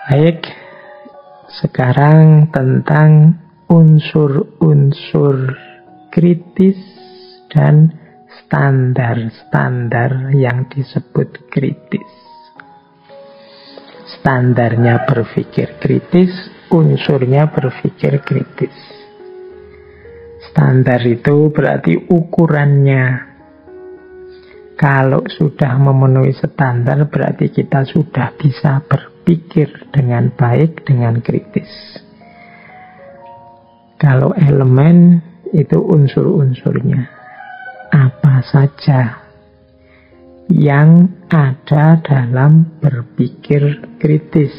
Baik, sekarang tentang unsur-unsur kritis dan standar-standar yang disebut kritis. Standarnya berpikir kritis, unsurnya berpikir kritis. Standar itu berarti ukurannya. Kalau sudah memenuhi standar, berarti kita sudah bisa berpikir dengan baik, dengan kritis. Kalau elemen itu unsur-unsurnya. Apa saja yang ada dalam berpikir kritis.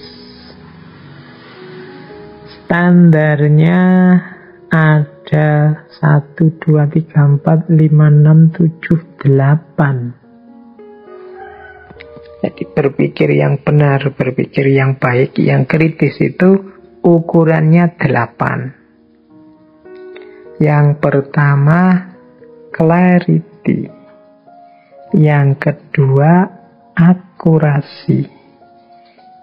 Standarnya ada 1, 2, 3, 4, 5, 6, 7, 8. Jadi berpikir yang benar, berpikir yang baik, yang kritis itu ukurannya 8. Yang pertama, clarity. Yang kedua, akurasi.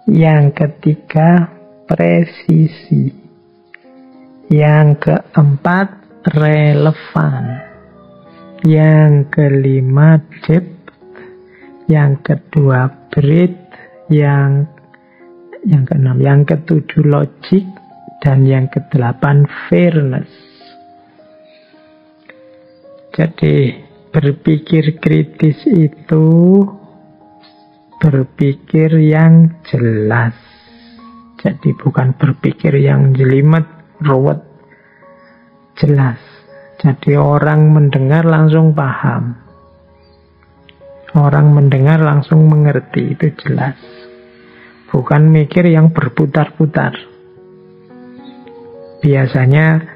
Yang ketiga, presisi. Yang keempat, relevan. Yang kelima, depth. Yang kedua, breadth. Yang keenam, yang ketujuh, logic. Dan yang kedelapan, fairness. Jadi berpikir kritis itu berpikir yang jelas. Jadi bukan berpikir yang jelimet, ruwet, jelas. Jadi orang mendengar langsung paham. Orang mendengar langsung mengerti, itu jelas. Bukan mikir yang berputar-putar. Biasanya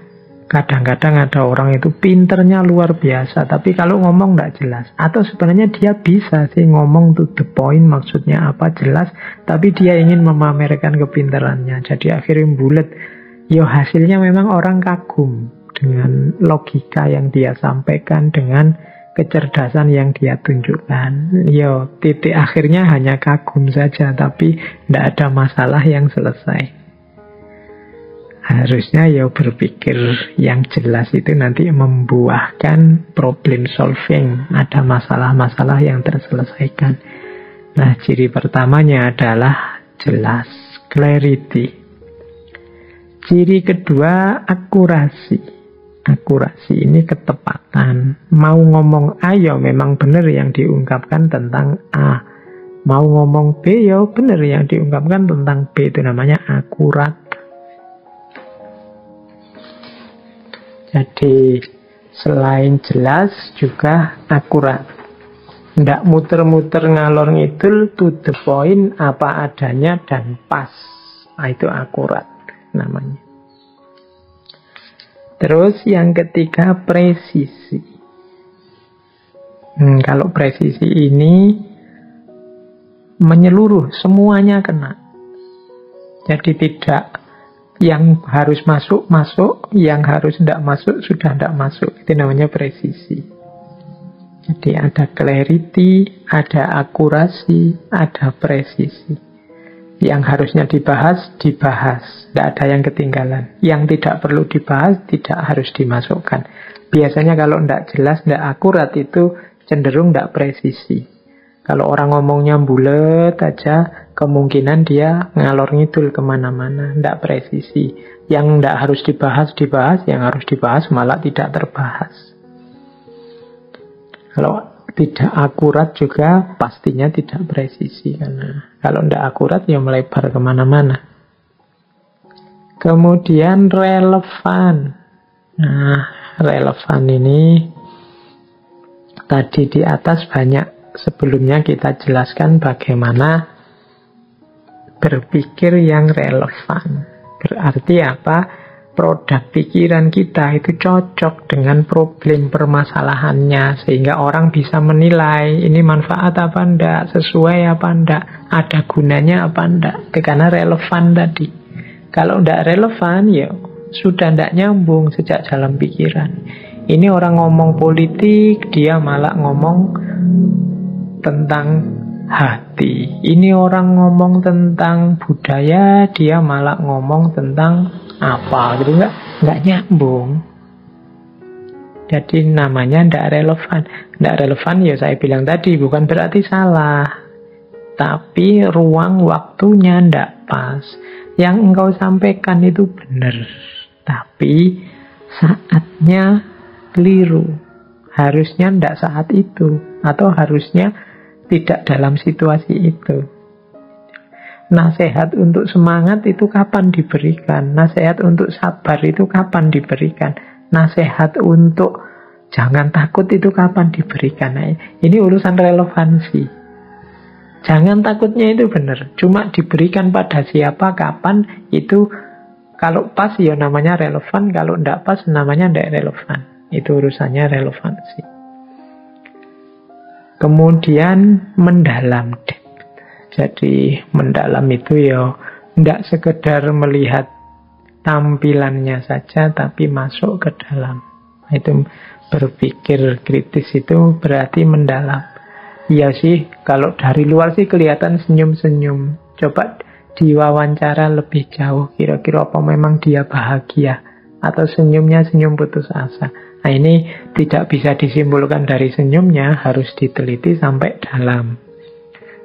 kadang-kadang ada orang itu pinternya luar biasa, tapi kalau ngomong tidak jelas. Atau sebenarnya dia bisa sih ngomong to the point, maksudnya apa jelas, tapi dia ingin memamerkan kepintarannya. Jadi akhirnya bulet. Yo hasilnya memang orang kagum dengan logika yang dia sampaikan, dengan kecerdasan yang dia tunjukkan. Yo titik akhirnya hanya kagum saja, tapi tidak ada masalah yang selesai. Harusnya ya berpikir yang jelas itu nanti membuahkan problem solving. Ada masalah-masalah yang terselesaikan. Nah, ciri pertamanya adalah jelas, clarity. Ciri kedua, akurasi. Akurasi ini ketepatan. Mau ngomong A, ya memang benar yang diungkapkan tentang A. Mau ngomong B, ya benar yang diungkapkan tentang B. Itu namanya akurat. Jadi selain jelas juga akurat. Tidak muter-muter ngalor ngidul, to the point, apa adanya dan pas. Nah, itu akurat namanya. Terus yang ketiga, presisi. Kalau presisi ini menyeluruh, semuanya kena. Jadi tidak yang harus masuk, masuk. Yang harus tidak masuk, sudah tidak masuk. Itu namanya presisi. Jadi ada clarity, ada akurasi, ada presisi. Yang harusnya dibahas, dibahas. Tidak ada yang ketinggalan. Yang tidak perlu dibahas, tidak harus dimasukkan. Biasanya kalau tidak jelas, tidak akurat, itu cenderung tidak presisi. Kalau orang ngomongnya bulet aja, kemungkinan dia ngalor ngidul kemana-mana, tidak presisi. Yang tidak harus dibahas, dibahas. Yang harus dibahas malah tidak terbahas. Kalau tidak akurat juga pastinya tidak presisi. Karena kalau tidak akurat ya melebar kemana-mana. Kemudian relevan. Nah, relevan ini tadi di atas banyak sebelumnya kita jelaskan bagaimana berpikir yang relevan. Berarti apa? Produk pikiran kita itu cocok dengan problem permasalahannya, sehingga orang bisa menilai ini manfaat apa enggak, sesuai apa enggak, ada gunanya apa enggak. Karena relevan tadi. Kalau enggak relevan ya sudah enggak nyambung sejak dalam pikiran. Ini orang ngomong politik, dia malah ngomong tentang hati. Ini orang ngomong tentang budaya, dia malah ngomong tentang apa gitu, nggak nyambung. Jadi namanya nggak relevan. Nggak relevan ya saya bilang tadi, bukan berarti salah, tapi ruang waktunya nggak pas. Yang engkau sampaikan itu benar, tapi saatnya keliru. Harusnya ndak saat itu, atau harusnya tidak dalam situasi itu. Nasihat untuk semangat itu kapan diberikan? Nasihat untuk sabar itu kapan diberikan? Nasihat untuk jangan takut itu kapan diberikan? Nah, ini urusan relevansi. Jangan takutnya itu benar, cuma diberikan pada siapa, kapan, itu kalau pas ya namanya relevan, kalau ndak pas namanya ndak relevan. Itu urusannya relevansi. Kemudian mendalam. Jadi mendalam itu ya ndak sekedar melihat tampilannya saja, tapi masuk ke dalam. Itu berpikir kritis itu berarti mendalam. Iya sih, kalau dari luar sih kelihatan senyum-senyum. Coba diwawancara lebih jauh, kira-kira apa memang dia bahagia, atau senyumnya senyum putus asa. Nah ini tidak bisa disimpulkan dari senyumnya, harus diteliti sampai dalam.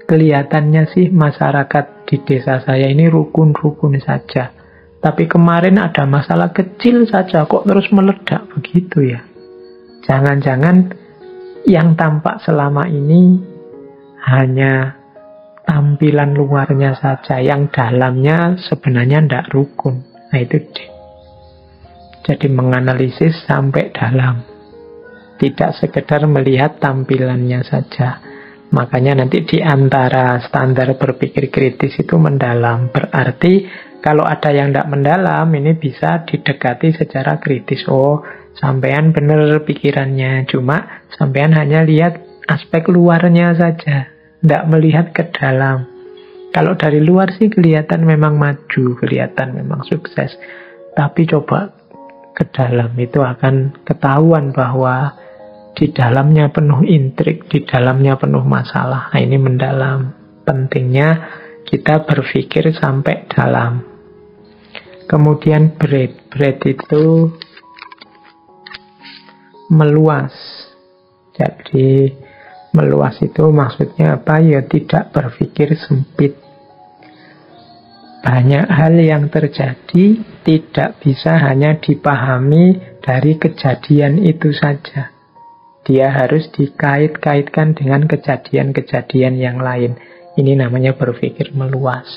Kelihatannya sih masyarakat di desa saya ini rukun-rukun saja, tapi kemarin ada masalah kecil saja kok terus meledak begitu ya. Jangan-jangan yang tampak selama ini hanya tampilan luarnya saja, yang dalamnya sebenarnya tidak rukun. Nah itu deh. Jadi menganalisis sampai dalam, tidak sekedar melihat tampilannya saja. Makanya nanti di antara standar berpikir kritis itu mendalam. Berarti kalau ada yang tidak mendalam, ini bisa didekati secara kritis. Oh, sampean benar pikirannya, cuma sampean hanya lihat aspek luarnya saja, tidak melihat ke dalam. Kalau dari luar sih kelihatan memang maju, kelihatan memang sukses, tapi coba ke dalam itu akan ketahuan bahwa di dalamnya penuh intrik, di dalamnya penuh masalah. Nah, ini mendalam. Pentingnya kita berpikir sampai dalam. Kemudian breadth itu meluas. Jadi meluas itu maksudnya apa? Ya tidak berpikir sempit. Banyak hal yang terjadi tidak bisa hanya dipahami dari kejadian itu saja. Dia harus dikait-kaitkan dengan kejadian-kejadian yang lain. Ini namanya berpikir meluas.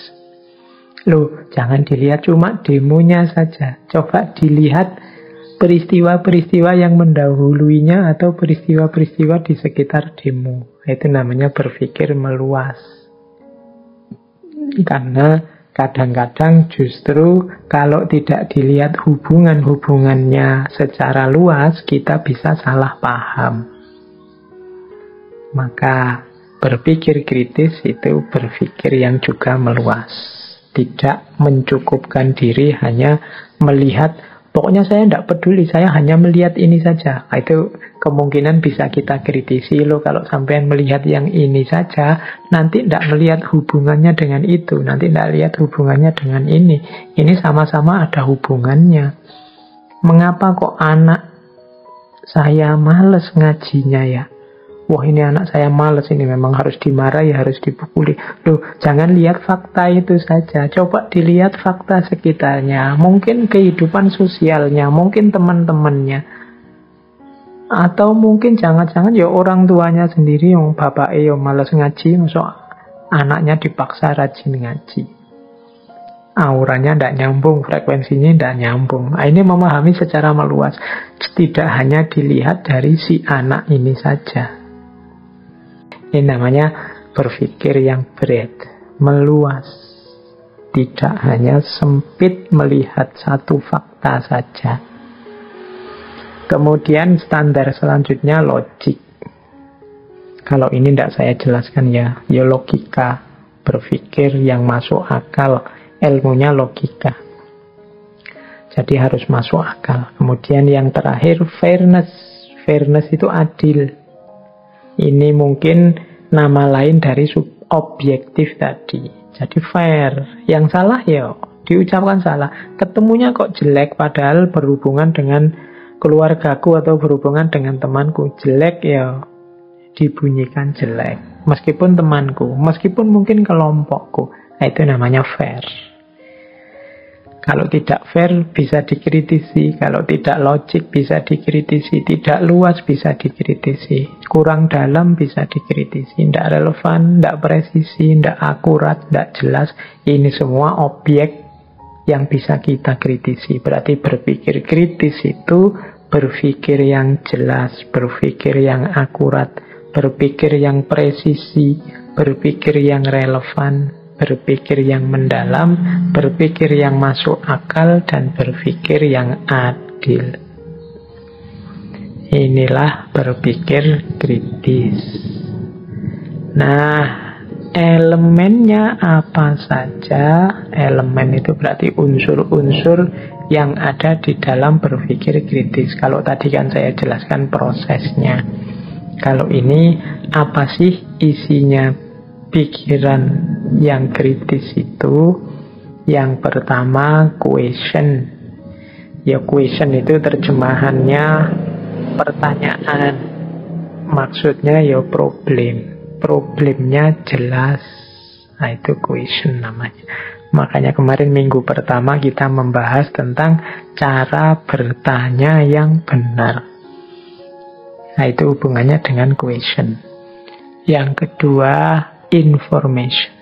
Loh, jangan dilihat cuma demonya saja. Coba dilihat peristiwa-peristiwa yang mendahuluinya atau peristiwa-peristiwa di sekitar demo. Itu namanya berpikir meluas. Karena kadang-kadang justru kalau tidak dilihat hubungan-hubungannya secara luas, kita bisa salah paham. Maka berpikir kritis itu berpikir yang juga meluas. Tidak mencukupkan diri hanya melihat, pokoknya saya tidak peduli, saya hanya melihat ini saja. Itu kemungkinan bisa kita kritisi. Loh, kalau sampean melihat yang ini saja, nanti tidak melihat hubungannya dengan itu, nanti tidak lihat hubungannya dengan ini. Ini sama-sama ada hubungannya. Mengapa kok anak saya males ngajinya ya? Wah, ini anak saya males, ini memang harus dimarahi, harus dipukuli. Loh, jangan lihat fakta itu saja. Coba dilihat fakta sekitarnya. Mungkin kehidupan sosialnya, mungkin teman-temannya. Atau mungkin jangan-jangan ya orang tuanya sendiri, yang bapaknya yang males ngaji, masuk anaknya dipaksa rajin ngaji. Auranya tidak nyambung, frekuensinya tidak nyambung. Nah, ini memahami secara meluas. Tidak hanya dilihat dari si anak ini saja. Ini namanya berpikir yang breadth, meluas. Tidak hanya sempit melihat satu fakta saja. Kemudian standar selanjutnya logik. Kalau ini tidak saya jelaskan ya logika. Berpikir yang masuk akal, ilmunya logika. Jadi harus masuk akal. Kemudian yang terakhir fairness. Fairness itu adil. Ini mungkin nama lain dari objektif tadi. Jadi fair. Yang salah ya diucapkan salah. Ketemunya kok jelek padahal berhubungan dengan keluargaku atau berhubungan dengan temanku. Jelek ya dibunyikan jelek. Meskipun temanku, meskipun mungkin kelompokku. Nah, itu namanya fair. Kalau tidak fair bisa dikritisi, kalau tidak logik bisa dikritisi, tidak luas bisa dikritisi, kurang dalam bisa dikritisi, tidak relevan, tidak presisi, tidak akurat, tidak jelas. Ini semua objek yang bisa kita kritisi. Berarti berpikir kritis itu berpikir yang jelas, berpikir yang akurat, berpikir yang presisi, berpikir yang relevan, berpikir yang mendalam, berpikir yang masuk akal, dan berpikir yang adil. Inilah berpikir kritis. Nah, elemennya apa saja? Elemen itu berarti unsur-unsur yang ada di dalam berpikir kritis. Kalau tadi kan saya jelaskan prosesnya. Kalau ini apa sih isinya pikiran yang kritis itu? Yang pertama question. Ya, question itu terjemahannya pertanyaan. Maksudnya ya problem. Problemnya jelas. Nah, itu question namanya. Makanya kemarin minggu pertama kita membahas tentang cara bertanya yang benar. Nah, itu hubungannya dengan question. Yang kedua, information.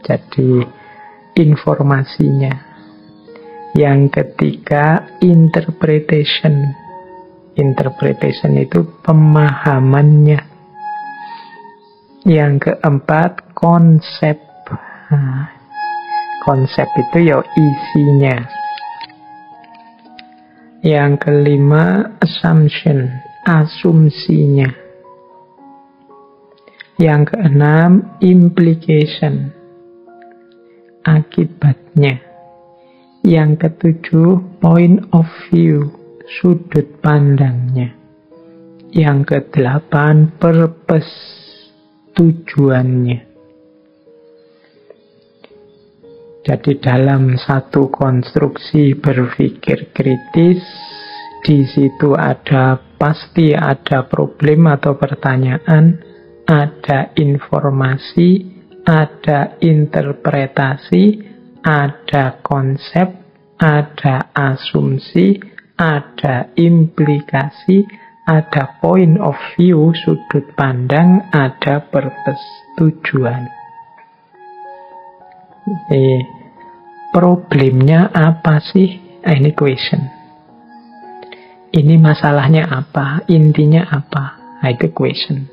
Jadi informasinya. Yang ketiga, interpretation. Interpretation itu pemahamannya. Yang keempat, konsep. Nah, konsep itu ya isinya. Yang kelima, assumption. Asumsinya. Yang keenam, implication. Akibatnya. Yang ketujuh, point of view. Sudut pandangnya. Yang kedelapan, purpose. Tujuannya. Jadi dalam satu konstruksi berpikir kritis, di situ pasti ada problem atau pertanyaan, ada informasi, ada interpretasi, ada konsep, ada asumsi, ada implikasi, ada point of view, sudut pandang, ada purpose, tujuan. Problemnya apa sih? Ini question. Ini masalahnya apa? Intinya apa? Itu question.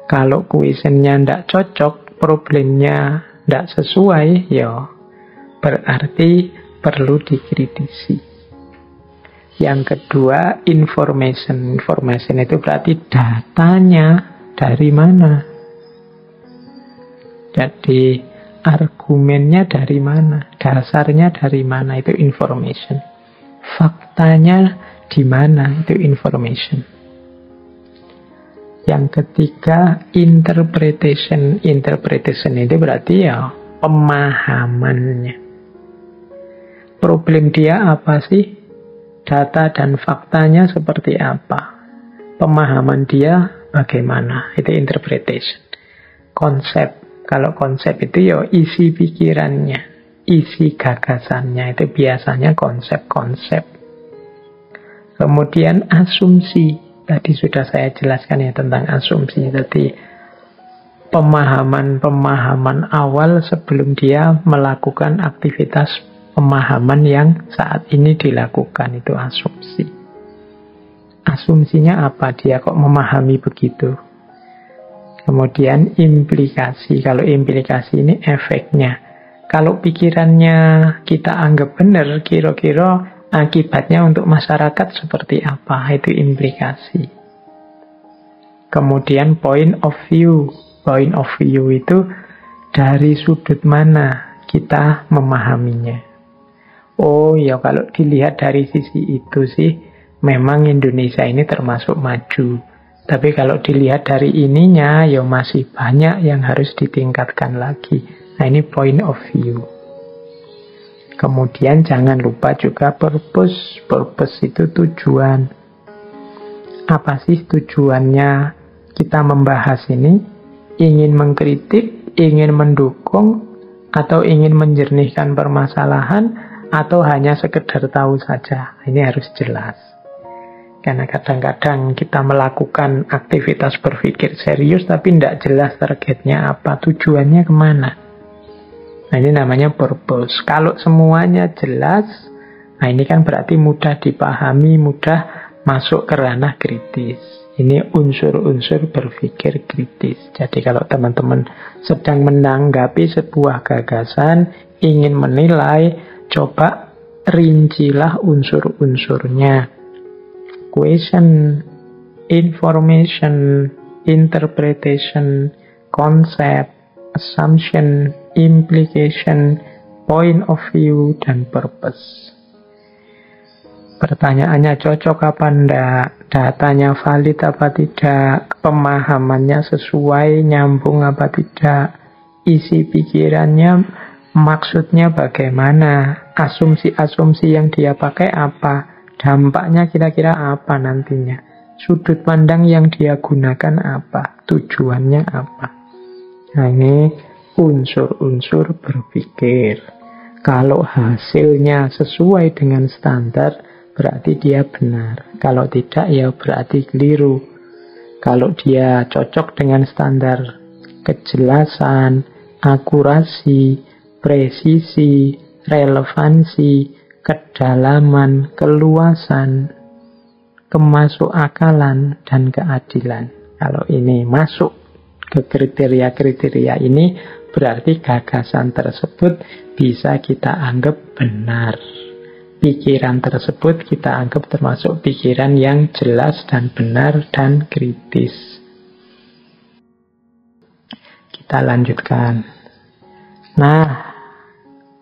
Kalau questionnya tidak cocok, problemnya tidak sesuai, ya berarti perlu dikritisi. Yang kedua, information. Information itu berarti datanya dari mana. Jadi argumennya dari mana, dasarnya dari mana, itu information. Faktanya di mana, itu information. Yang ketiga, interpretation. Interpretation itu berarti ya pemahamannya. Problem dia apa sih? Data dan faktanya seperti apa? Pemahaman dia bagaimana? Itu interpretation. Konsep. Kalau konsep itu ya isi pikirannya, isi gagasannya. Itu biasanya konsep-konsep. Kemudian asumsi. Tadi sudah saya jelaskan ya tentang asumsi. Jadi pemahaman-pemahaman awal sebelum dia melakukan aktivitas pemahaman yang saat ini dilakukan, itu asumsi. Asumsinya apa? Dia kok memahami begitu? Kemudian implikasi. Kalau implikasi ini efeknya. Kalau pikirannya kita anggap benar, kira-kira akibatnya untuk masyarakat seperti apa? Itu implikasi. Kemudian point of view. Point of view itu dari sudut mana kita memahaminya. Oh ya, kalau dilihat dari sisi itu sih, memang Indonesia ini termasuk maju. Tapi kalau dilihat dari ininya, ya masih banyak yang harus ditingkatkan lagi. Nah, ini point of view. Kemudian jangan lupa juga purpose. Purpose itu tujuan. Apa sih tujuannya kita membahas ini? Ingin mengkritik, ingin mendukung, atau ingin menjernihkan permasalahan, atau hanya sekedar tahu saja. Ini harus jelas. Karena kadang-kadang kita melakukan aktivitas berpikir serius, tapi tidak jelas targetnya apa, tujuannya kemana. Nah, ini namanya purpose. Kalau semuanya jelas, nah ini kan berarti mudah dipahami, mudah masuk ke ranah kritis. Ini unsur-unsur berpikir kritis. Jadi kalau teman-teman sedang menanggapi sebuah gagasan, ingin menilai, coba rincilah unsur-unsurnya. Question, information, interpretation, concept, assumption, implication, point of view, dan purpose. Pertanyaannya cocok apa enggak, datanya valid apa tidak, pemahamannya sesuai, nyambung apa tidak, isi pikirannya, maksudnya bagaimana, asumsi-asumsi yang dia pakai apa, dampaknya kira-kira apa nantinya, sudut pandang yang dia gunakan apa, tujuannya apa. Nah, ini unsur-unsur berpikir. Kalau hasilnya sesuai dengan standar, berarti dia benar. Kalau tidak, ya berarti keliru. Kalau dia cocok dengan standar kejelasan, akurasi, presisi, relevansi, kedalaman, keluasan, kemasukakalan, dan keadilan. Kalau ini masuk ke kriteria-kriteria ini, berarti gagasan tersebut bisa kita anggap benar. Pikiran tersebut kita anggap termasuk pikiran yang jelas dan benar dan kritis. Kita lanjutkan. Nah,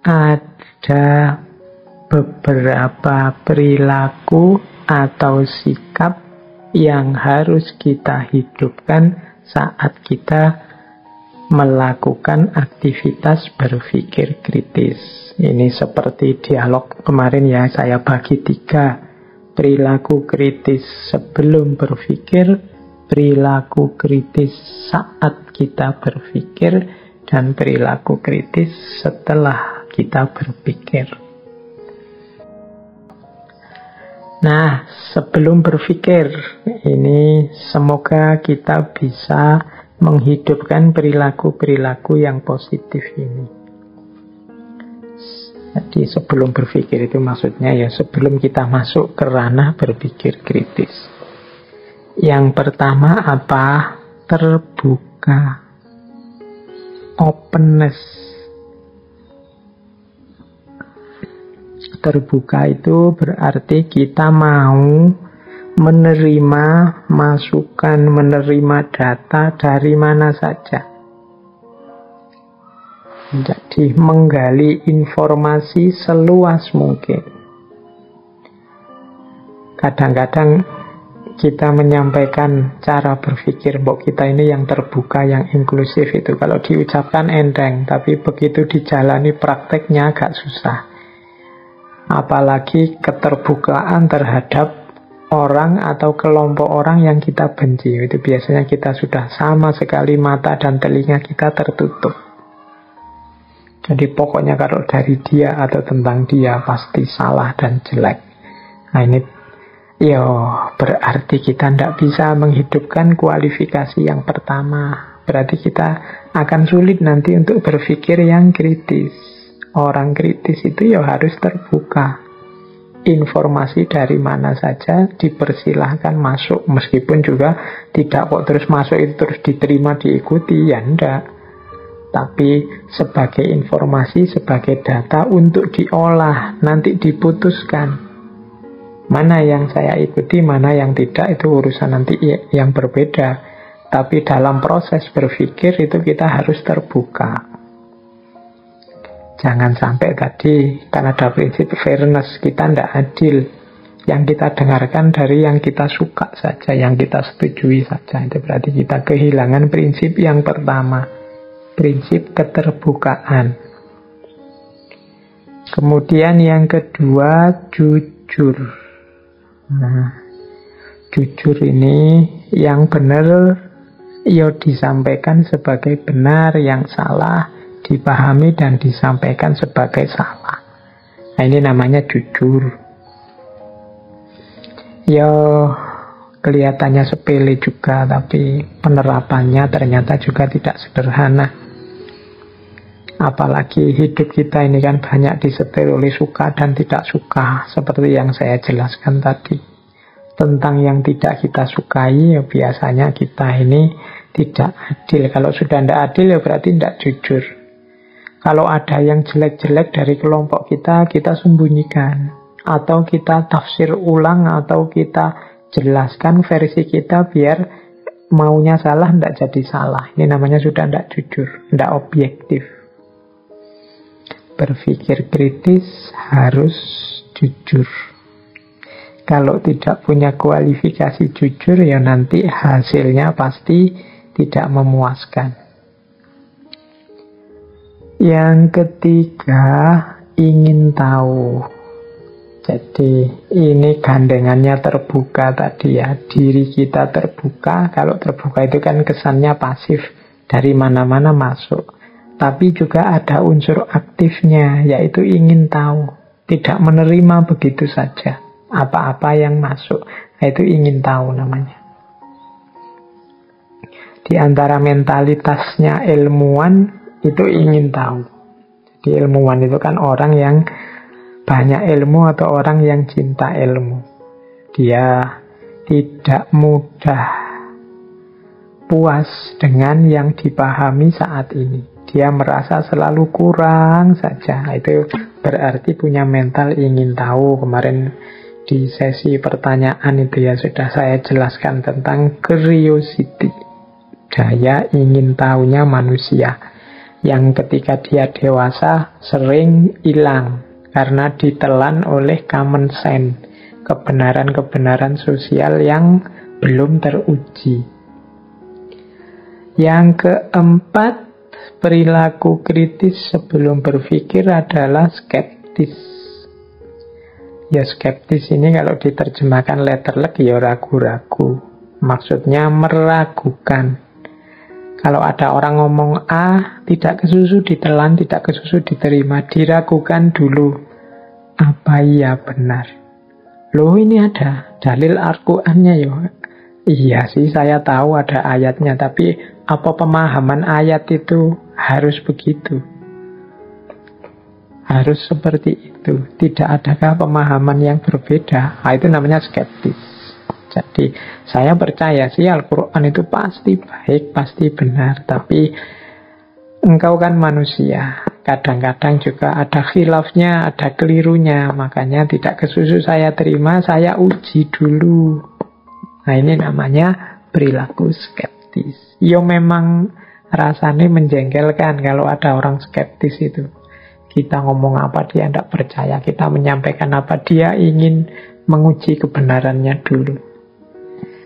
ada beberapa perilaku atau sikap yang harus kita hidupkan saat kita melakukan aktivitas berpikir kritis. Ini seperti dialog kemarin ya, saya bagi 3. Perilaku kritis sebelum berpikir, perilaku kritis saat kita berpikir, dan perilaku kritis setelah kita berpikir. Nah, sebelum berpikir, ini semoga kita bisa menghidupkan perilaku-perilaku yang positif ini. Jadi sebelum berpikir itu maksudnya ya sebelum kita masuk ke ranah berpikir kritis. Yang pertama apa? Terbuka. Openness. Terbuka itu berarti kita mau menerima masukan, menerima data dari mana saja. Jadi menggali informasi seluas mungkin. Kadang-kadang kita menyampaikan cara berpikir mbok kita ini yang terbuka, yang inklusif itu. Kalau diucapkan enteng, tapi begitu dijalani prakteknya agak susah. Apalagi keterbukaan terhadap orang atau kelompok orang yang kita benci. Itu biasanya kita sudah sama sekali mata dan telinga kita tertutup. Jadi pokoknya kalau dari dia atau tentang dia pasti salah dan jelek. Nah ini berarti kita tidak bisa menghidupkan kualifikasi yang pertama. Berarti kita akan sulit nanti untuk berpikir yang kritis. Orang kritis itu harus terbuka. Informasi dari mana saja dipersilahkan masuk. Meskipun juga tidak kok terus masuk itu terus diterima, diikuti, ya enggak. Tapi sebagai informasi, sebagai data untuk diolah, nanti diputuskan. Mana yang saya ikuti, mana yang tidak, itu urusan nanti yang berbeda. Tapi dalam proses berpikir itu kita harus terbuka. Jangan sampai tadi, karena ada prinsip fairness, kita tidak adil. Yang kita dengarkan dari yang kita suka saja, yang kita setujui saja. Itu berarti kita kehilangan prinsip yang pertama, prinsip keterbukaan. Kemudian yang kedua, jujur. Nah, jujur ini yang benar ya disampaikan sebagai benar, yang salah dipahami dan disampaikan sebagai salah. Nah, ini namanya jujur. Ya kelihatannya sepele juga, tapi penerapannya ternyata juga tidak sederhana. Apalagi hidup kita ini kan banyak disetir oleh suka dan tidak suka, seperti yang saya jelaskan tadi. Tentang yang tidak kita sukai, ya biasanya kita ini tidak adil. Kalau sudah tidak adil, ya berarti tidak jujur. Kalau ada yang jelek-jelek dari kelompok kita, kita sembunyikan. Atau kita tafsir ulang, atau kita jelaskan versi kita biar maunya salah, tidak jadi salah. Ini namanya sudah tidak jujur, tidak objektif. Berpikir kritis harus jujur. Kalau tidak punya kualifikasi jujur, ya nanti hasilnya pasti tidak memuaskan. Yang ketiga, ingin tahu. Jadi ini gandengannya terbuka tadi ya. Diri kita terbuka. Kalau terbuka itu kan kesannya pasif, dari mana-mana masuk. Tapi juga ada unsur aktifnya, yaitu ingin tahu. Tidak menerima begitu saja apa-apa yang masuk. Nah, itu ingin tahu namanya. Di antara mentalitasnya ilmuwan itu ingin tahu. Jadi ilmuwan itu kan orang yang banyak ilmu atau orang yang cinta ilmu. Dia tidak mudah puas dengan yang dipahami saat ini. Dia merasa selalu kurang saja. Itu berarti punya mental ingin tahu. Kemarin di sesi pertanyaan itu ya sudah saya jelaskan tentang curiosity. Daya ingin tahunya manusia. Yang ketika dia dewasa sering hilang. Karena ditelan oleh common sense, kebenaran-kebenaran sosial yang belum teruji. Yang keempat, perilaku kritis sebelum berpikir adalah skeptis. Ya skeptis ini kalau diterjemahkan letterlek ya ragu-ragu. Maksudnya meragukan. Kalau ada orang ngomong A, tidak kesusu ditelan, tidak kesusu diterima, diragukan dulu. Apa iya benar? Loh ini ada dalil Al-Qur'annya ya. Iya sih saya tahu ada ayatnya, tapi apa pemahaman ayat itu harus begitu? Harus seperti itu. Tidak adakah pemahaman yang berbeda? Nah, itu namanya skeptis. Jadi saya percaya sih Al-Quran itu pasti baik, pasti benar. Tapi engkau kan manusia. Kadang-kadang juga ada khilafnya, ada kelirunya. Makanya tidak kesusu saya terima, saya uji dulu. Nah ini namanya perilaku skeptis. Ya memang rasanya menjengkelkan kalau ada orang skeptis itu. Kita ngomong apa dia tidak percaya. Kita menyampaikan apa dia ingin menguji kebenarannya dulu.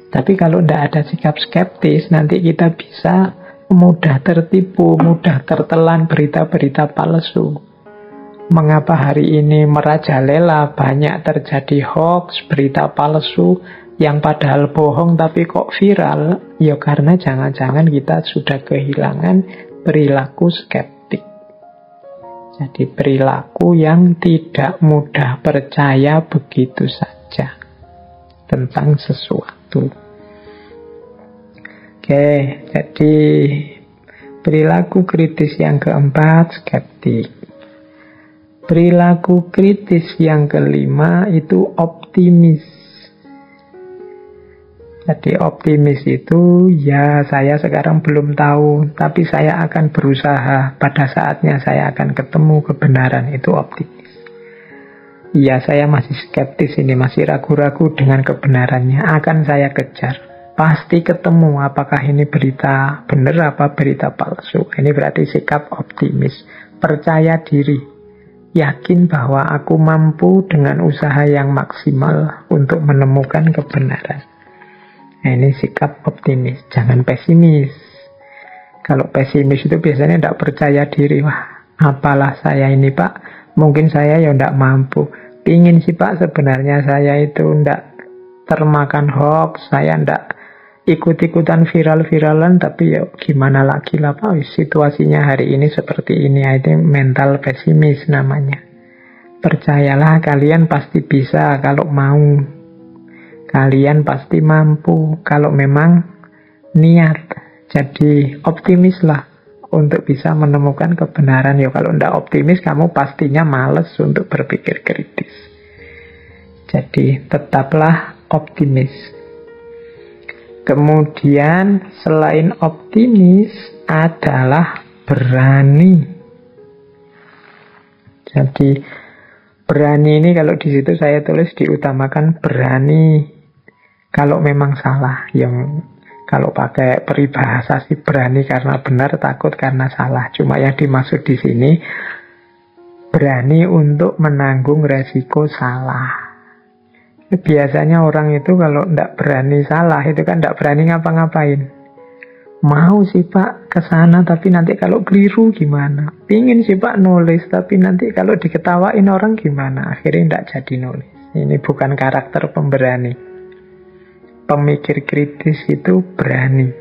Tapi kalau tidak ada sikap skeptis, nanti kita bisa mudah tertipu, mudah tertelan berita-berita palsu. Mengapa hari ini merajalela, banyak terjadi hoax, berita palsu, yang padahal bohong tapi kok viral? Ya karena jangan-jangan kita sudah kehilangan perilaku skeptik. Jadi perilaku yang tidak mudah percaya begitu saja tentang sesuatu. Oke, jadi perilaku kritis yang keempat, skeptik. Perilaku kritis yang kelima itu optimis. Jadi optimis itu, ya saya sekarang belum tahu, tapi saya akan berusaha. Pada saatnya saya akan ketemu kebenaran, itu optimis. Ya saya masih skeptis ini, masih ragu-ragu dengan kebenarannya. Akan saya kejar. Pasti ketemu apakah ini berita benar apa berita palsu. Ini berarti sikap optimis. Percaya diri. yakin bahwa aku mampu dengan usaha yang maksimal untuk menemukan kebenaran. Nah, ini sikap optimis, jangan pesimis. Kalau pesimis itu biasanya tidak percaya diri. Wah, apalah saya ini Pak, mungkin saya ya tidak mampu. Pingin sih Pak, sebenarnya saya itu tidak termakan hoax, saya tidak ikut-ikutan viral-viralan, tapi ya gimana lagi lah Pak, situasinya hari ini seperti ini. Itu mental pesimis namanya. Percayalah, kalian pasti bisa kalau mau. Kalian pasti mampu kalau memang niat. Jadi optimislah untuk bisa menemukan kebenaran. Ya kalau tidak optimis, kamu pastinya males untuk berpikir kritis. Jadi tetaplah optimis. Kemudian selain optimis adalah berani. Jadi berani ini kalau di situ saya tulis diutamakan berani kalau memang salah. Yang kalau pakai peribahasa sih berani karena benar, takut karena salah. Cuma yang dimaksud di sini berani untuk menanggung resiko salah. Biasanya orang itu kalau tidak berani salah, itu kan tidak berani ngapa-ngapain. Mau sih Pak ke sana, tapi nanti kalau keliru gimana? Pingin sih Pak nulis, tapi nanti kalau diketawain orang gimana? Akhirnya tidak jadi nulis. Ini bukan karakter pemberani. Pemikir kritis itu berani.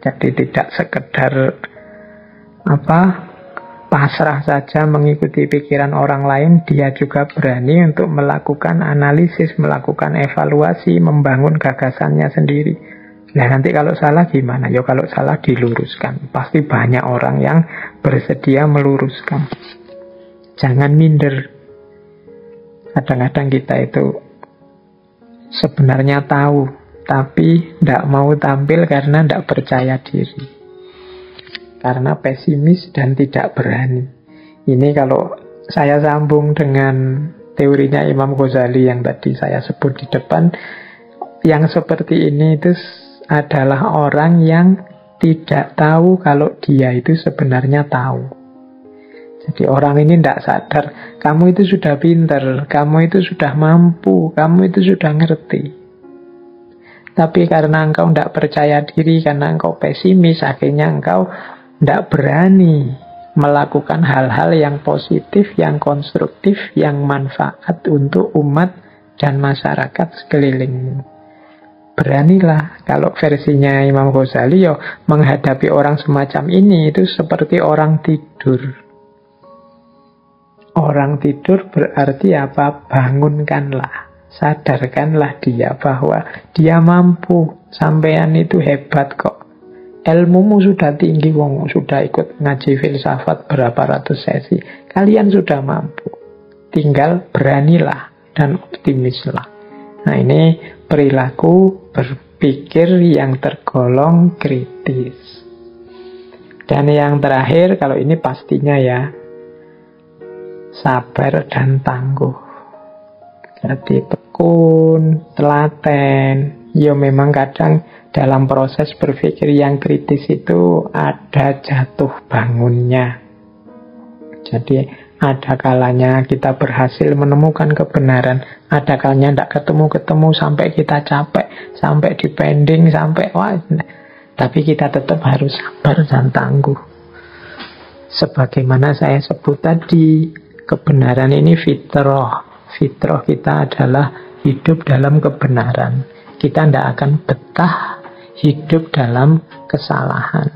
Jadi tidak sekedar pasrah saja mengikuti pikiran orang lain, dia juga berani untuk melakukan analisis, melakukan evaluasi, membangun gagasannya sendiri. Nah nanti kalau salah gimana? Ya kalau salah diluruskan. Pasti banyak orang yang bersedia meluruskan. Jangan minder. Kadang-kadang kita itu sebenarnya tahu, tapi tidak mau tampil karena tidak percaya diri. Karena pesimis dan tidak berani. Ini kalau saya sambung dengan teorinya Imam Ghazali yang tadi saya sebut di depan, yang seperti ini itu adalah orang yang tidak tahu kalau dia itu sebenarnya tahu. Jadi orang ini tidak sadar, kamu itu sudah pintar, kamu itu sudah mampu, kamu itu sudah ngerti. Tapi karena engkau tidak percaya diri, karena engkau pesimis, akhirnya engkau tidak berani melakukan hal-hal yang positif, yang konstruktif, yang manfaat untuk umat dan masyarakat sekelilingmu. Beranilah. Kalau versinya Imam Ghazali, menghadapi orang semacam ini itu seperti orang tidur. Orang tidur berarti apa? Bangunkanlah. Sadarkanlah dia bahwa dia mampu. Sampean itu hebat kok. Ilmumu sudah tinggi, wong sudah ikut ngaji filsafat berapa ratus sesi. Kalian sudah mampu. Tinggal beranilah dan optimislah. Nah ini perilaku berpikir yang tergolong kritis. Dan yang terakhir, kalau ini pastinya ya, sabar dan tangguh. Jadi tekun, telaten. Ya memang kadang dalam proses berpikir yang kritis itu ada jatuh bangunnya. Jadi ada kalanya kita berhasil menemukan kebenaran, ada kalanya tidak ketemu-ketemu sampai kita capek, sampai dipending, sampai wah. Tapi kita tetap harus sabar dan tangguh. Sebagaimana saya sebut tadi, kebenaran ini fitrah. Fitrah kita adalah hidup dalam kebenaran. Kita tidak akan betah hidup dalam kesalahan.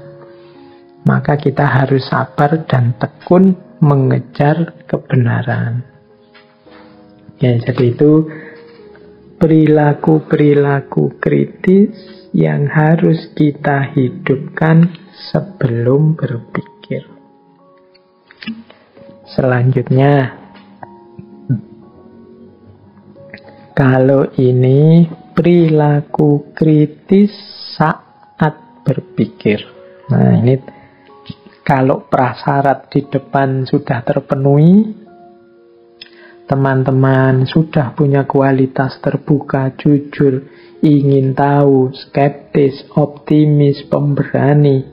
Maka kita harus sabar dan tekun mengejar kebenaran. Ya, jadi itu perilaku-perilaku kritis yang harus kita hidupkan sebelum berpikir. Selanjutnya, kalau ini perilaku kritis saat berpikir. Nah, ini kalau prasyarat di depan sudah terpenuhi, teman-teman sudah punya kualitas terbuka, jujur, ingin tahu, skeptis, optimis, pemberani,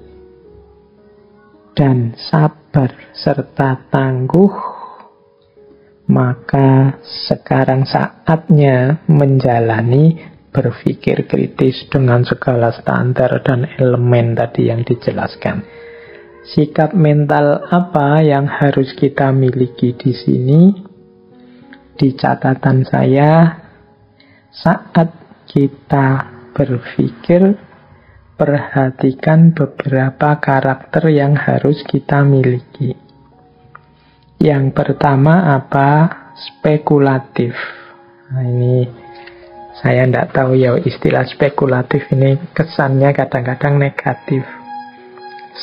dan sabar serta tangguh, Maka sekarang saatnya menjalani berpikir kritis dengan segala standar dan elemen tadi yang dijelaskan. Sikap mental apa yang harus kita miliki di sini? Di catatan saya, saat kita berpikir, perhatikan beberapa karakter yang harus kita miliki. Yang pertama apa? Spekulatif. Nah, ini saya tidak tahu ya, istilah spekulatif ini kesannya kadang-kadang negatif.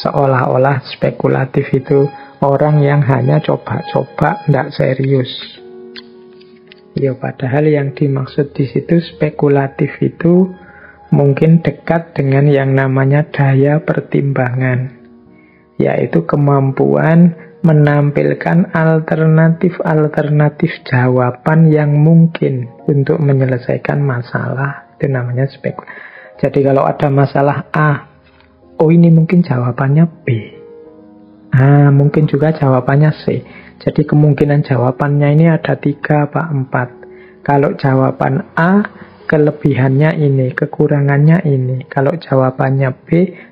Seolah-olah spekulatif itu orang yang hanya coba-coba, tidak serius. Ya, padahal yang dimaksud di situ spekulatif itu mungkin dekat dengan yang namanya daya pertimbangan, yaitu kemampuan menampilkan alternatif-alternatif jawaban yang mungkin untuk menyelesaikan masalah. Itu namanya spekulatif. Jadi kalau ada masalah A, oh ini mungkin jawabannya B. Mungkin juga jawabannya C. Jadi kemungkinan jawabannya ini ada 3 apa 4. Kalau jawaban A, kelebihannya ini, kekurangannya ini. Kalau jawabannya B,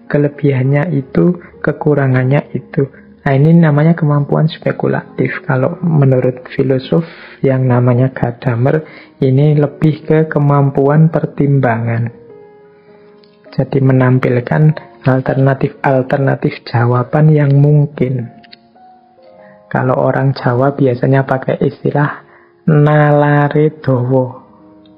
kelebihannya itu, kekurangannya itu. Nah, ini namanya kemampuan spekulatif. Kalau menurut filosof yang namanya Gadamer, ini lebih ke kemampuan pertimbangan. Jadi menampilkan alternatif-alternatif jawaban yang mungkin. Kalau orang Jawa biasanya pakai istilah nalare dawa.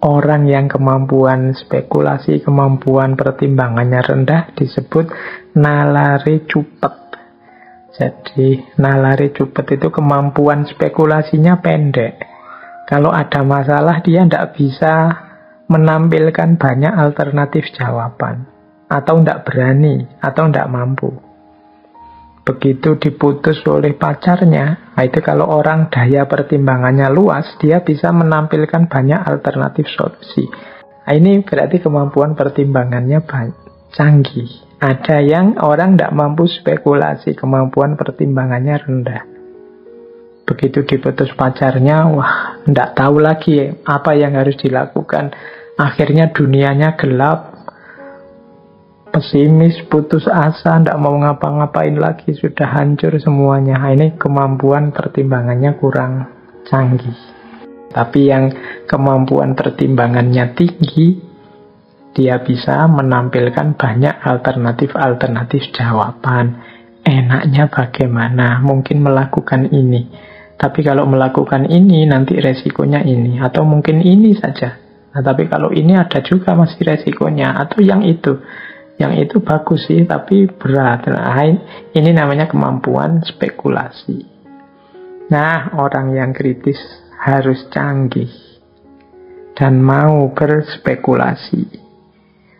Orang yang kemampuan spekulasi, kemampuan pertimbangannya rendah disebut nalare cupet. Jadi nalare cupet itu kemampuan spekulasinya pendek. Kalau ada masalah dia tidak bisa menampilkan banyak alternatif jawaban. Atau tidak berani, atau tidak mampu. Begitu diputus oleh pacarnya, nah itu kalau orang daya pertimbangannya luas, dia bisa menampilkan banyak alternatif solusi. Nah, ini berarti kemampuan pertimbangannya canggih. Ada yang orang tidak mampu spekulasi, kemampuan pertimbangannya rendah. Begitu diputus pacarnya, wah, tidak tahu lagi apa yang harus dilakukan. Akhirnya dunianya gelap, pesimis, putus asa, tidak mau ngapa-ngapain lagi, sudah hancur semuanya. Nah, ini kemampuan pertimbangannya kurang canggih. Tapi yang kemampuan pertimbangannya tinggi, dia bisa menampilkan banyak alternatif-alternatif jawaban. Enaknya bagaimana? Mungkin melakukan ini. Tapi kalau melakukan ini, nanti resikonya ini. Atau mungkin ini saja. Nah, tapi kalau ini ada juga masih resikonya. Atau yang itu. Yang itu bagus sih, tapi berat. Nah, ini namanya kemampuan spekulasi. Nah, orang yang kritis harus canggih dan mau berspekulasi.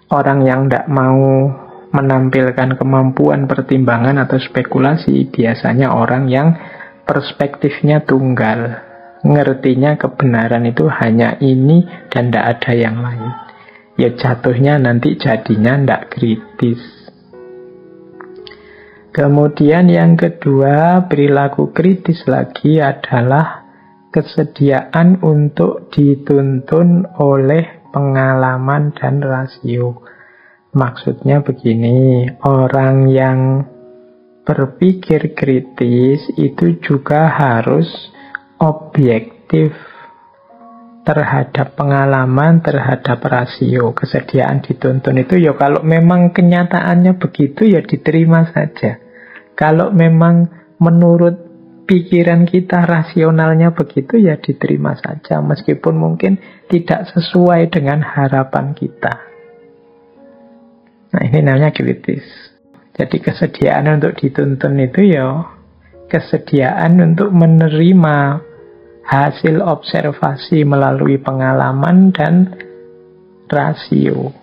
Orang yang tidak mau menampilkan kemampuan pertimbangan atau spekulasi biasanya orang yang perspektifnya tunggal. Ngertinya kebenaran itu hanya ini dan tidak ada yang lain. Ya jatuhnya nanti jadinya tidak kritis. Kemudian yang kedua, perilaku kritis lagi adalah kesediaan untuk dituntun oleh pengalaman dan rasio. Maksudnya begini, orang yang berpikir kritis itu juga harus objektif terhadap pengalaman, terhadap rasio. Kesediaan dituntun itu ya kalau memang kenyataannya begitu ya diterima saja. Kalau memang menurut pikiran kita rasionalnya begitu ya diterima saja, meskipun mungkin tidak sesuai dengan harapan kita. Nah, ini namanya kritis. Jadi kesediaan untuk dituntun itu ya kesediaan untuk menerima hasil observasi melalui pengalaman dan rasio.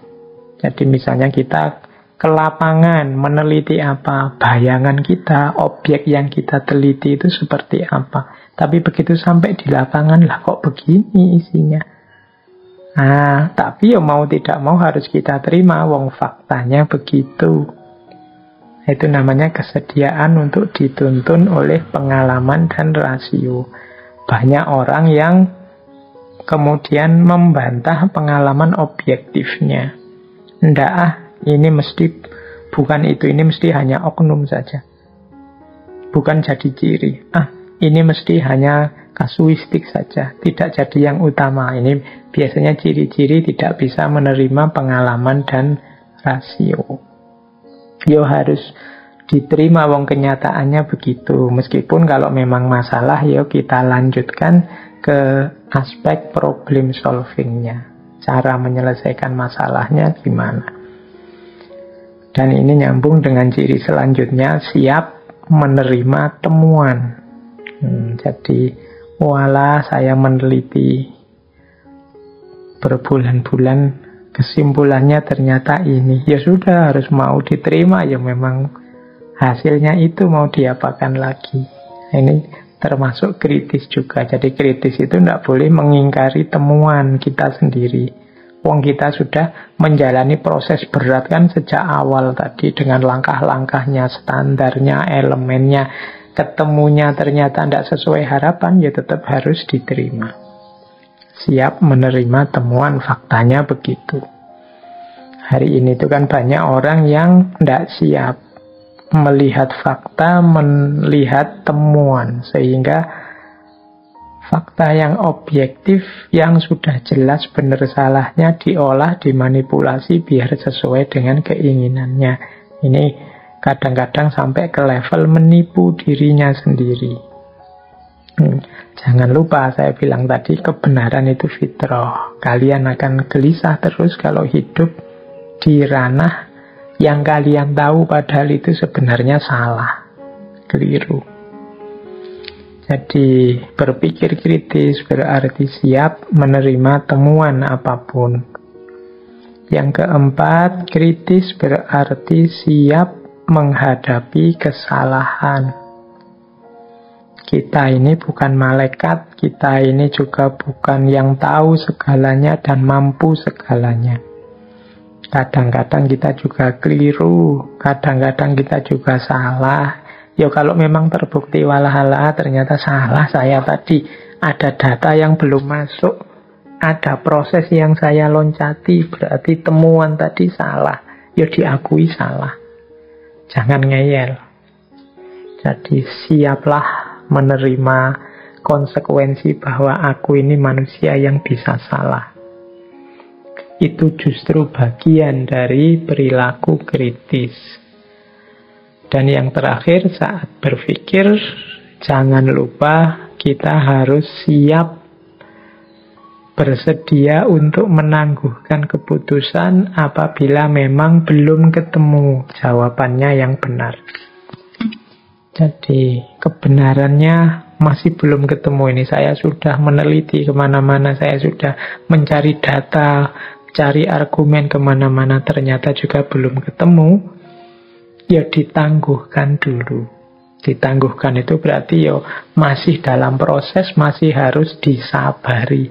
Jadi misalnya kita ke lapangan meneliti apa, bayangan kita, objek yang kita teliti itu seperti apa. Tapi begitu sampai di lapangan, lah kok begini isinya. Nah, tapi ya mau tidak mau harus kita terima, wong faktanya begitu. Itu namanya kesediaan untuk dituntun oleh pengalaman dan rasio. banyak orang yang kemudian membantah pengalaman objektifnya. Ndak ini mesti bukan itu, ini mesti hanya oknum saja. Bukan jadi ciri. Ini mesti hanya kasuistik saja, tidak jadi yang utama. Ini biasanya ciri-ciri tidak bisa menerima pengalaman dan rasio. Yo harus diterima wong kenyataannya begitu. Meskipun kalau memang masalah, yo kita lanjutkan ke aspek problem solvingnya. Cara menyelesaikan masalahnya gimana. Dan ini nyambung dengan ciri selanjutnya, siap menerima temuan. Jadi walah saya meneliti berbulan-bulan, kesimpulannya ternyata ini. Ya sudah, harus mau diterima, ya memang hasilnya itu, mau diapakan lagi. Ini termasuk kritis juga. Jadi kritis itu tidak boleh mengingkari temuan kita sendiri. Wong kita sudah menjalani proses berat kan sejak awal tadi, dengan langkah-langkahnya, standarnya, elemennya. Ketemunya ternyata tidak sesuai harapan, ya tetap harus diterima. Siap menerima temuan, faktanya begitu. Hari ini itu kan banyak orang yang tidak siap melihat fakta, melihat temuan, sehingga fakta yang objektif, yang sudah jelas benar salahnya, diolah, dimanipulasi biar sesuai dengan keinginannya. Ini kadang-kadang sampai ke level menipu dirinya sendiri. Jangan lupa saya bilang tadi, kebenaran itu fitrah. Kalian akan gelisah terus kalau hidup di ranah yang kalian tahu padahal itu sebenarnya salah, keliru. Jadi berpikir kritis berarti siap menerima temuan apapun. Yang keempat, kritis berarti siap menghadapi kesalahan. Kita ini bukan malaikat, kita ini juga bukan yang tahu segalanya dan mampu segalanya. Kadang-kadang kita juga keliru, kadang-kadang kita juga salah. Ya kalau memang terbukti walahala ternyata salah saya tadi, ada data yang belum masuk, ada proses yang saya loncati, berarti temuan tadi salah. Ya diakui salah. Jangan ngeyel. Jadi siaplah menerima konsekuensi bahwa aku ini manusia yang bisa salah. Itu justru bagian dari perilaku kritis. Dan yang terakhir, saat berpikir, jangan lupa kita harus siap bersedia untuk menangguhkan keputusan apabila memang belum ketemu jawabannya yang benar. Jadi kebenarannya masih belum ketemu. Ini saya sudah meneliti kemana-mana, saya sudah mencari data, cari argumen kemana-mana, ternyata juga belum ketemu. Ya ditangguhkan dulu. Ditangguhkan itu berarti ya masih dalam proses, masih harus disabari.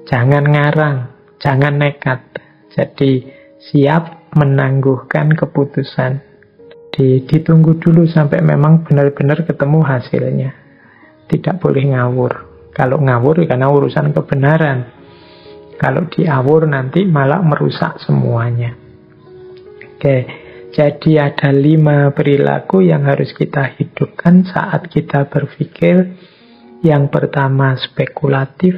Jangan ngarang, jangan nekat. Jadi siap menangguhkan keputusan. Ditunggu dulu sampai memang benar-benar ketemu hasilnya. Tidak boleh ngawur. Kalau ngawur karena urusan kebenaran. Kalau diawur nanti malah merusak semuanya. Oke, jadi ada 5 perilaku yang harus kita hidupkan saat kita berpikir. Yang pertama spekulatif.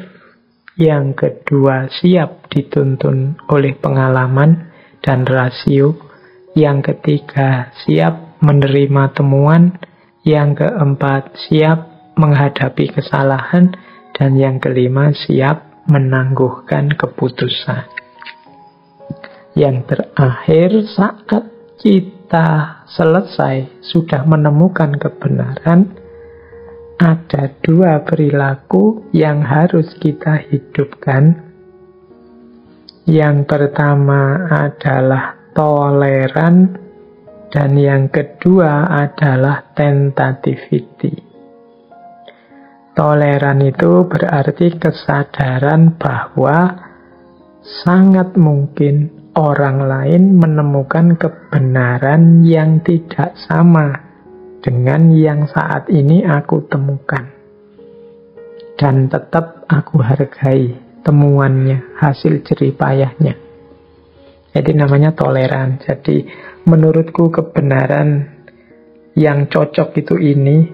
Yang kedua siap dituntun oleh pengalaman dan rasio. Yang ketiga siap menerima temuan. Yang keempat siap menghadapi kesalahan. Dan yang kelima siap menangguhkan keputusan. Yang terakhir, saat kita selesai sudah menemukan kebenaran, ada 2 perilaku yang harus kita hidupkan. Yang pertama adalah toleran, dan yang kedua adalah tentativity. Toleran itu berarti kesadaran bahwa sangat mungkin orang lain menemukan kebenaran yang tidak sama dengan yang saat ini aku temukan. dan tetap aku hargai temuannya, hasil jerih payahnya. Jadi namanya toleran. Jadi menurutku kebenaran yang cocok itu ini,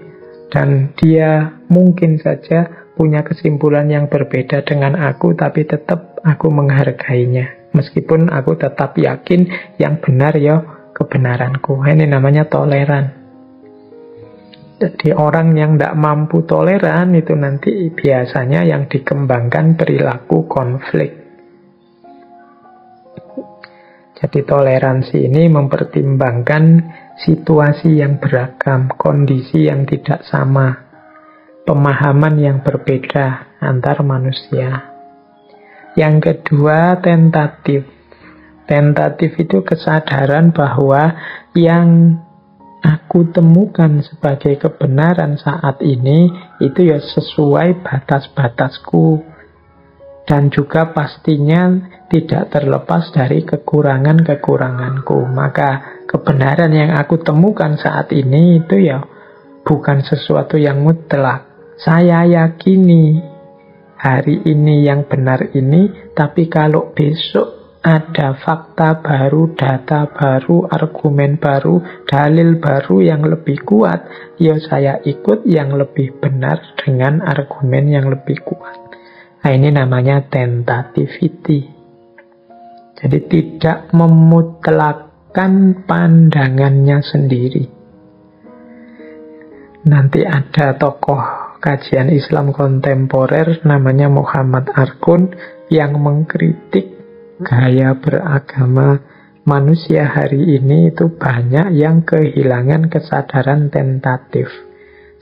dan dia mungkin saja punya kesimpulan yang berbeda dengan aku, tapi tetap aku menghargainya. Meskipun aku tetap yakin yang benar ya kebenaranku. Ini namanya toleran. Jadi orang yang tidak mampu toleran itu nanti biasanya yang dikembangkan perilaku konflik. Jadi toleransi ini mempertimbangkan situasi yang beragam, kondisi yang tidak sama, pemahaman yang berbeda antar manusia. Yang kedua, tentatif. Tentatif itu kesadaran bahwa yang aku temukan sebagai kebenaran saat ini itu ya sesuai batas-batasku, dan juga pastinya tidak terlepas dari kekurangan-kekuranganku. Maka kebenaran yang aku temukan saat ini itu ya bukan sesuatu yang mutlak. Saya yakini hari ini yang benar ini, tapi kalau besok ada fakta baru, data baru, argumen baru, dalil baru yang lebih kuat, ya saya ikut yang lebih benar dengan argumen yang lebih kuat. Nah, ini namanya tentativity. Jadi tidak memutlakkan pandangannya sendiri. Nanti ada tokoh kajian Islam kontemporer namanya Muhammad Arkun yang mengkritik gaya beragama manusia hari ini itu banyak yang kehilangan kesadaran tentatif.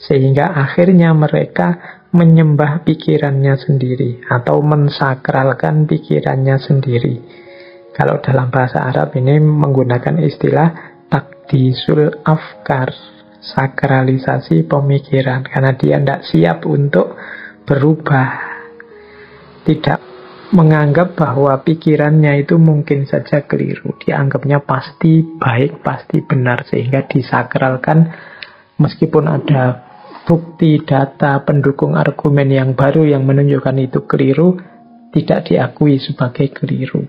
Sehingga akhirnya mereka menyembah pikirannya sendiri atau mensakralkan pikirannya sendiri. Kalau dalam bahasa Arab ini menggunakan istilah takdisul afkar, sakralisasi pemikiran, karena dia tidak siap untuk berubah, tidak menganggap bahwa pikirannya itu mungkin saja keliru, dianggapnya pasti baik, pasti benar, sehingga disakralkan meskipun ada bukti, data, pendukung argumen yang baru yang menunjukkan itu keliru, tidak diakui sebagai keliru.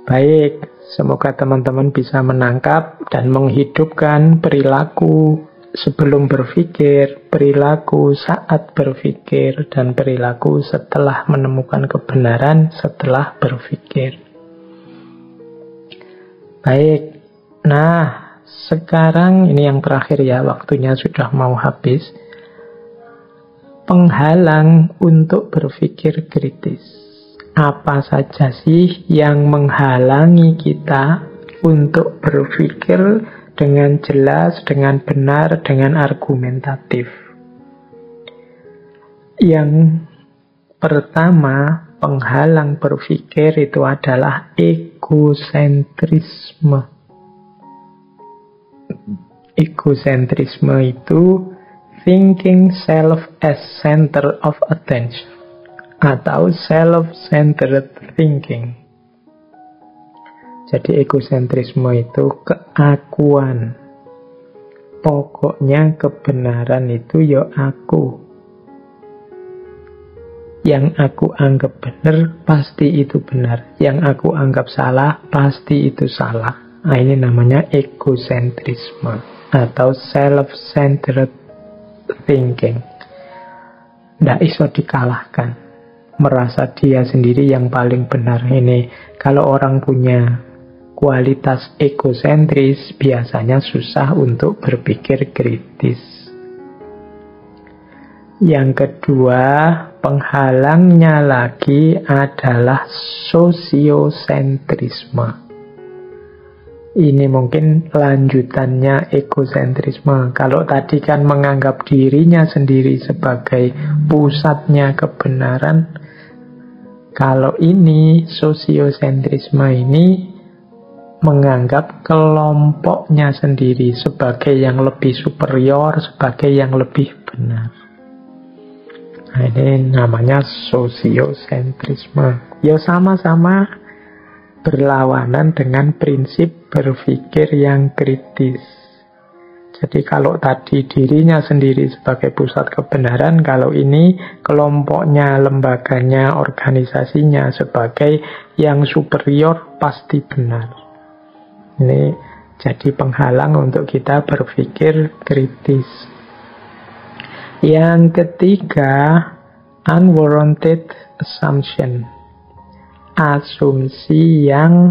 Baik, semoga teman-teman bisa menangkap dan menghidupkan perilaku sebelum berpikir, perilaku saat berpikir, dan perilaku setelah menemukan kebenaran setelah berpikir. Baik, nah sekarang ini yang terakhir ya, waktunya sudah mau habis. Penghalang untuk berpikir kritis. Apa saja sih yang menghalangi kita untuk berpikir dengan jelas, dengan benar, dengan argumentatif? Yang pertama, penghalang berpikir itu adalah egosentrisme. Egosentrisme itu thinking self as center of attention atau self-centered thinking. Jadi egosentrisme itu keakuan. Pokoknya kebenaran itu ya aku. Yang aku anggap benar pasti itu benar. Yang aku anggap salah pasti itu salah. Nah, ini namanya egosentrisme atau self-centered thinking. Tidak bisa dikalahkan, merasa dia sendiri yang paling benar. Ini kalau orang punya kualitas egosentris biasanya susah untuk berpikir kritis. Yang kedua, penghalangnya lagi adalah sosiosentrisme. Ini mungkin lanjutannya egosentrisme. Kalau tadi kan menganggap dirinya sendiri sebagai pusatnya kebenaran, kalau ini sosiosentrisme ini menganggap kelompoknya sendiri sebagai yang lebih superior, sebagai yang lebih benar. Nah, ini namanya sosiosentrisme. Ya sama-sama berlawanan dengan prinsip berpikir yang kritis. Jadi kalau tadi dirinya sendiri sebagai pusat kebenaran, kalau ini kelompoknya, lembaganya, organisasinya sebagai yang superior pasti benar. Ini jadi penghalang untuk kita berpikir kritis. Yang ketiga, unwarranted assumption. Asumsi yang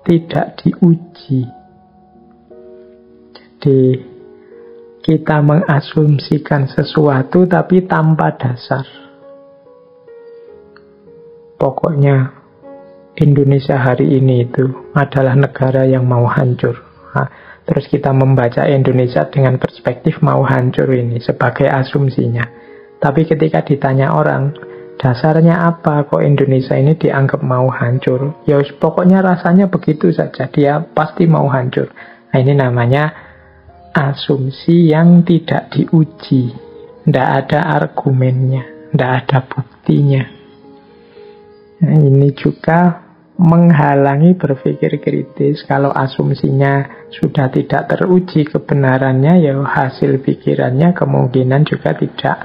tidak diuji. Jadi kita mengasumsikan sesuatu tapi tanpa dasar. Pokoknya Indonesia hari ini itu adalah negara yang mau hancur. Terus kita membaca Indonesia dengan perspektif mau hancur ini sebagai asumsinya. Tapi ketika ditanya orang, dasarnya apa kok Indonesia ini dianggap mau hancur? Ya pokoknya rasanya begitu saja, dia pasti mau hancur. Nah, ini namanya asumsi yang tidak diuji. Tidak ada argumennya, tidak ada buktinya. Nah, ini juga menghalangi berpikir kritis. Kalau asumsinya sudah tidak teruji kebenarannya, ya hasil pikirannya kemungkinan juga tidak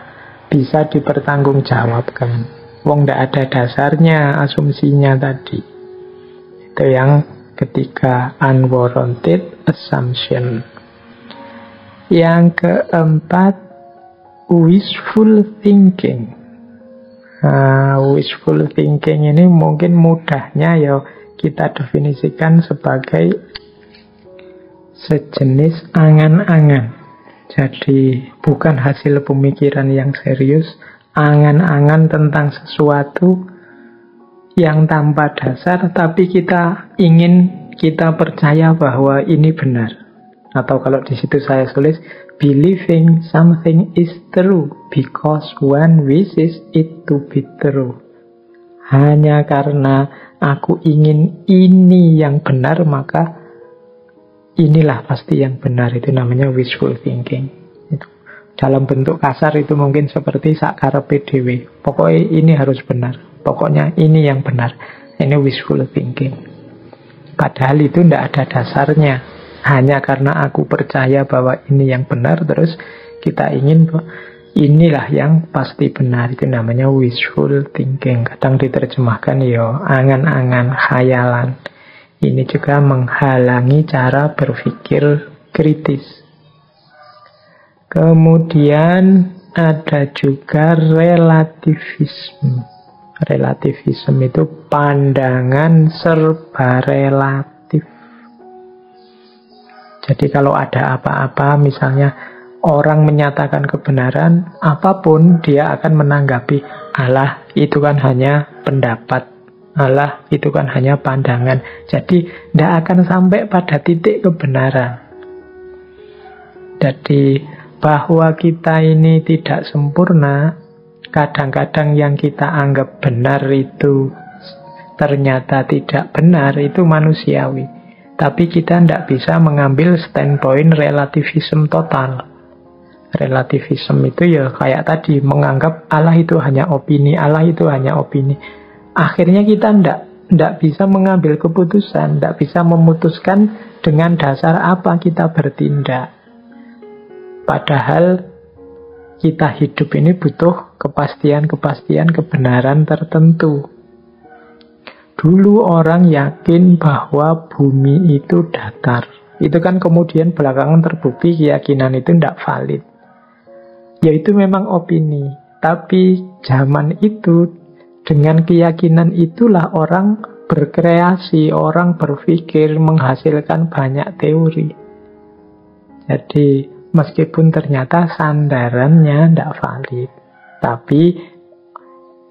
bisa dipertanggungjawabkan. Wong tidak ada dasarnya asumsinya tadi. Itu yang ketiga, unwarranted assumption. Yang keempat, wishful thinking. Wishful thinking ini mungkin mudahnya ya kita definisikan sebagai sejenis angan-angan. Jadi bukan hasil pemikiran yang serius, angan-angan tentang sesuatu yang tanpa dasar, tapi kita percaya bahwa ini benar. Atau kalau di situ saya tulis, believing something is true because one wishes it to be true. Hanya karena aku ingin ini yang benar, maka inilah pasti yang benar. Itu namanya wishful thinking. Itu. Dalam bentuk kasar itu mungkin seperti sakarepe dhewe. Pokoknya ini harus benar. Pokoknya ini yang benar. Ini wishful thinking. Padahal itu tidak ada dasarnya. Hanya karena aku percaya bahwa ini yang benar, terus kita ingin inilah yang pasti benar. Itu namanya wishful thinking. Kadang diterjemahkan ya angan-angan, khayalan. Ini juga menghalangi cara berpikir kritis. Kemudian ada juga relativisme. Relativisme itu pandangan serba relatif. Jadi kalau ada apa-apa, misalnya orang menyatakan kebenaran, apapun dia akan menanggapi, alah itu kan hanya pendapat. Alah, itu kan hanya pandangan. Jadi, tidak akan sampai pada titik kebenaran. Jadi, bahwa kita ini tidak sempurna, kadang-kadang yang kita anggap benar itu ternyata tidak benar, itu manusiawi. Tapi kita tidak bisa mengambil standpoint relativism total. Relativism itu ya kayak tadi, menganggap Allah itu hanya opini, Allah itu hanya opini. Akhirnya kita tidak bisa mengambil keputusan, tidak bisa memutuskan dengan dasar apa kita bertindak. Padahal kita hidup ini butuh kepastian-kepastian kebenaran tertentu. Dulu orang yakin bahwa bumi itu datar. Itu kan kemudian belakangan terbukti keyakinan itu tidak valid. Yaitu memang opini. Tapi zaman itu, dengan keyakinan itulah orang berkreasi, orang berpikir, menghasilkan banyak teori. Jadi, meskipun ternyata sandarannya tidak valid, tapi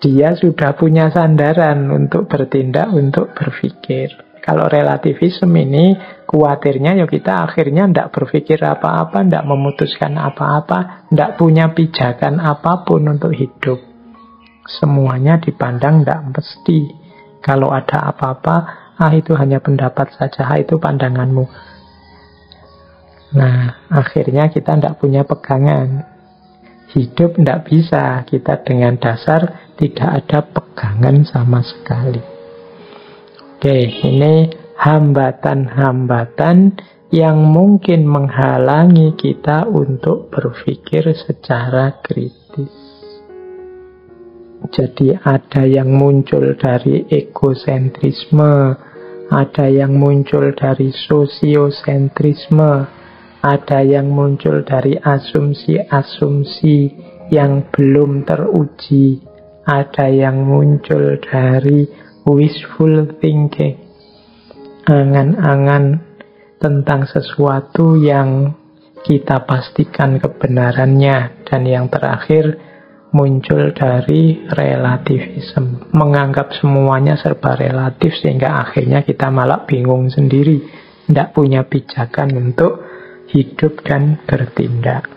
dia sudah punya sandaran untuk bertindak, untuk berpikir. Kalau relativisme ini, khawatirnya ya kita akhirnya tidak berpikir apa-apa, tidak memutuskan apa-apa, tidak punya pijakan apapun untuk hidup. Semuanya dipandang tidak mesti. Kalau ada apa-apa, itu hanya pendapat saja, itu pandanganmu. Nah, akhirnya kita tidak punya pegangan. Hidup tidak bisa kita dengan dasar tidak ada pegangan sama sekali. Oke, ini hambatan-hambatan yang mungkin menghalangi kita untuk berpikir secara kritis. Jadi ada yang muncul dari egosentrisme, ada yang muncul dari sosiosentrisme, ada yang muncul dari asumsi-asumsi yang belum teruji, ada yang muncul dari wishful thinking, angan-angan tentang sesuatu yang kita pastikan kebenarannya, dan yang terakhir muncul dari relativisme, menganggap semuanya serba relatif sehingga akhirnya kita malah bingung sendiri, tidak punya pijakan untuk hidup dan bertindak.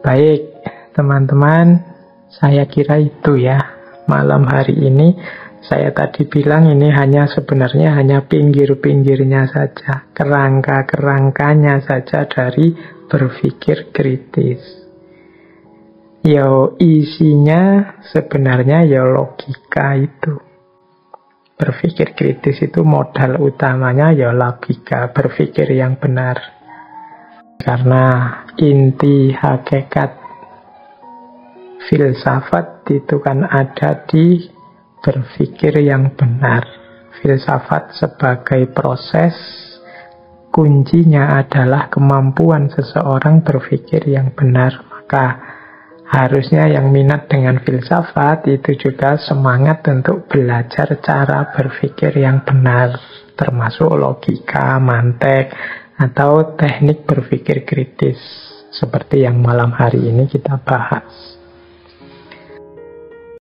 Baik, teman-teman, saya kira itu ya malam hari ini. Saya tadi bilang ini sebenarnya hanya pinggir-pinggirnya saja, kerangka-kerangkanya saja dari berpikir kritis. Isinya sebenarnya logika itu. Berpikir kritis itu modal utamanya logika, berpikir yang benar. Karena inti hakikat filsafat itu kan ada di berpikir yang benar. Filsafat sebagai proses, kuncinya adalah kemampuan seseorang berpikir yang benar. Maka harusnya yang minat dengan filsafat itu juga semangat untuk belajar cara berpikir yang benar, termasuk logika, mantek, atau teknik berpikir kritis, seperti yang malam hari ini kita bahas.